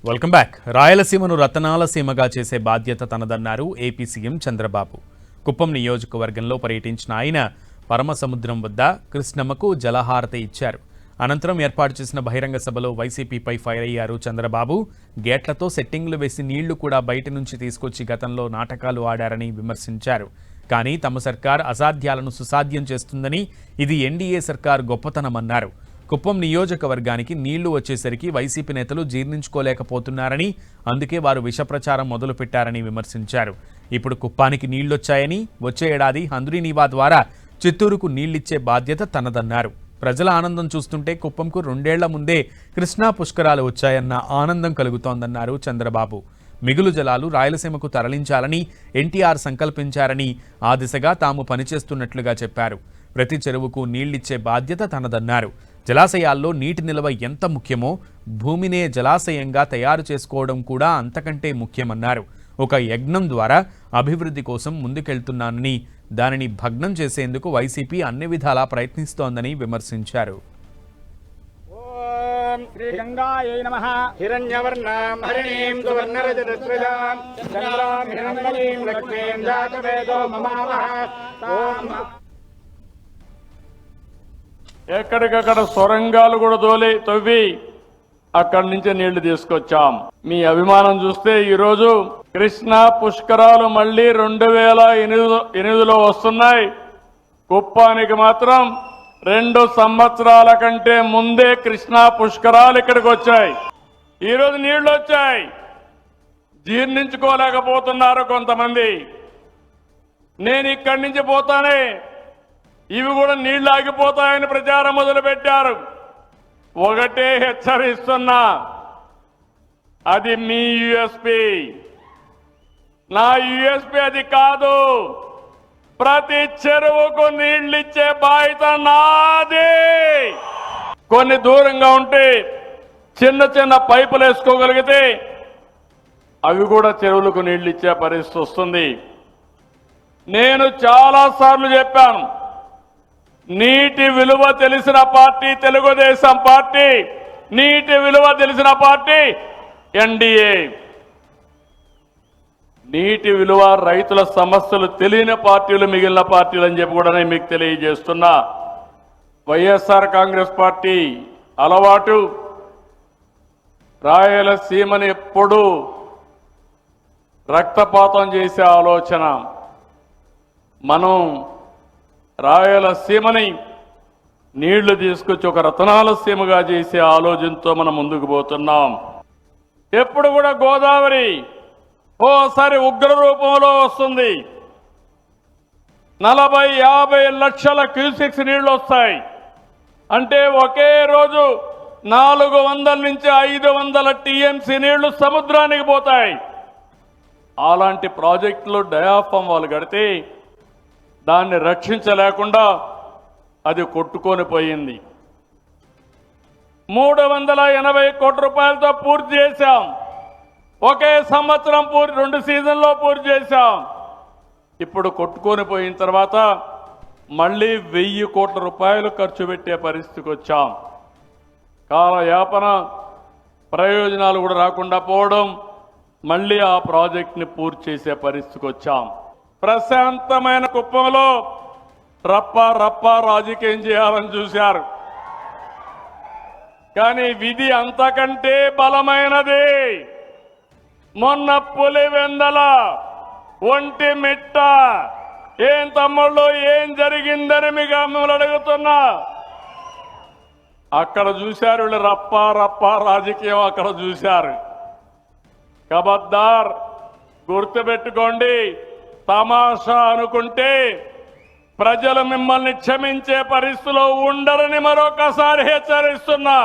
Welcome back. రాయలసీమను రతనాల సీమగా చేసే బాధ్యత తనదన్నారు ఏపీ సీఎం చంద్రబాబు. కుప్పం నియోజకవర్గంలో పర్యటించిన ఆయన పరమసముద్రం వద్ద కృష్ణమ్మకు జలహారతి ఇచ్చారు. అనంతరం ఏర్పాటు చేసిన బహిరంగ సభలో వైసీపీపై ఫైర్ అయ్యారు చంద్రబాబు. గేట్లతో సెట్టింగ్లు వేసి నీళ్లు కూడా బయట నుంచి తీసుకొచ్చి గతంలో నాటకాలు ఆడారని విమర్శించారు. కానీ తమ సర్కార్ అసాధ్యాలను సుసాధ్యం చేస్తుందని, ఇది ఎన్డీఏ సర్కార్ గొప్పతనమన్నారు. కుప్పం నియోజకవర్గానికి నీళ్లు వచ్చేసరికి వైసీపీ నేతలు జీర్ణించుకోలేకపోతున్నారని, అందుకే వారు విషప్రచారం మొదలుపెట్టారని విమర్శించారు. ఇప్పుడు కుప్పానికి నీళ్లొచ్చాయని, వచ్చే ఏడాది హంద్రీనీవా ద్వారా చిత్తూరుకు నీళ్లిచ్చే బాధ్యత తనదన్నారు. ప్రజల ఆనందం చూస్తుంటే కుప్పంకు 2 ఏళ్ల ముందే కృష్ణా పుష్కరాలు వచ్చాయన్న ఆనందం కలుగుతోందన్నారు చంద్రబాబు. మిగులు జలాలు రాయలసీమకు తరలించాలని ఎన్టీఆర్ సంకల్పించారని, ఆ దిశగా తాము పనిచేస్తున్నట్లుగా చెప్పారు. ప్రతి చెరువుకు నీళ్లిచ్చే బాధ్యత తనదన్నారు. జలాశయాల్లో నీటి నిల్వ ఎంత ముఖ్యమో భూమినే జలాశయంగా తయారు చేసుకోవడం కూడా అంతకంటే ముఖ్యమన్నారు. ఒక యజ్ఞం ద్వారా అభివృద్ధి కోసం ముందుకెళ్తున్నానని, దానిని భగ్నం చేసేందుకు వైసీపీ అన్ని విధాలా ప్రయత్నిస్తోందని విమర్శించారు. ఎక్కడికక్కడ సొరంగాలు కూడా తవ్వి అక్కడి నుంచి నీళ్లు తీసుకొచ్చాం. మీ అభిమానం చూస్తే ఈరోజు కృష్ణా పుష్కరాలు మళ్లీ 2008లో వస్తున్నాయి. కుప్పానికి మాత్రం 2 సంవత్సరాల కంటే ముందే కృష్ణా పుష్కరాలు ఇక్కడికి వచ్చాయి. ఈరోజు నీళ్లు వచ్చాయి, జీర్ణించుకోలేకపోతున్నారు కొంతమంది. నేను ఇక్కడి నుంచి పోతానే ఇవి కూడా నీళ్లు ఆగిపోతాయని ప్రచారం మొదలుపెట్టారు. ఒకటే హెచ్చరిస్తున్నా, అది మీ యూఎస్పీ, నా యూఎస్పీ అది కాదు. ప్రతి చెరువుకు నీళ్లిచ్చే బాధ్యత నాది. కొన్ని దూరంగా ఉంటే చిన్న చిన్న పైపులు వేసుకోగలిగితే అవి కూడా చెరువులకు నీళ్లిచ్చే పరిస్థితి వస్తుంది. నేను చాలా సార్లు చెప్పాను, నీటి విలువ తెలిసిన పార్టీ తెలుగుదేశం పార్టీ, నీటి విలువ తెలిసిన పార్టీ ఎన్డీఏ. నీటి విలువ, రైతుల సమస్యలు తెలియని పార్టీలు మిగిలిన పార్టీలు అని చెప్పి కూడా నేను మీకు తెలియజేస్తున్నా. వైఎస్ఆర్ కాంగ్రెస్ పార్టీ అలవాటు రాయలసీమని ఎప్పుడూ రక్తపాతం చేసే ఆలోచన. మనం రాయలసీమని నీళ్లు తీసుకొచ్చి ఒక రతనాల సీమగా చేసే ఆలోచనతో మనం ముందుకు పోతున్నాం. ఎప్పుడు కూడా గోదావరి ఓసారి ఉగ్ర రూపంలో వస్తుంది. 40-50 లక్షల క్యూసెక్స్ నీళ్లు వస్తాయి. అంటే ఒకే రోజు 400 నుంచి 500 టీఎంసీ నీళ్లు సముద్రానికి పోతాయి. అలాంటి ప్రాజెక్టులు డయాఫామ్ వాళ్ళు కడితే దాన్ని రక్షించలేకుండా అది కొట్టుకొని పోయింది. 380 కోట్ల రూపాయలతో పూర్తి చేశాం. ఒకే సంవత్సరం 2 సీజన్లో పూర్తి చేశాం. ఇప్పుడు కొట్టుకొని పోయిన తర్వాత మళ్ళీ 1000 కోట్ల రూపాయలు ఖర్చు పెట్టే పరిస్థితికి వచ్చాం. కాలయాపన, ప్రయోజనాలు కూడా రాకుండా పోవడం, మళ్ళీ ఆ ప్రాజెక్ట్ని పూర్తి చేసే పరిస్థితికి వచ్చాం. ప్రశాంతమైన కుప్పంలో రప్ప రాజకీయం చేయాలని చూశారు. కానీ విధి అంతకంటే బలమైనది. మొన్న పులివెందల, ఒంటిమిట్ట, ఏం తమ్ముళ్ళు ఏం జరిగిందని మీకు మిమ్మల్ని అడుగుతున్నా. అక్కడ చూశారు వీళ్ళు రప్ప రాజకీయం అక్కడ చూశారు. కబద్దార్, గుర్తుపెట్టుకోండి, తమాషా అనుకుంటే ప్రజలు మిమ్మల్ని క్షమించే పరిస్థితిలో ఉండరని మరొకసారి హెచ్చరిస్తున్నా.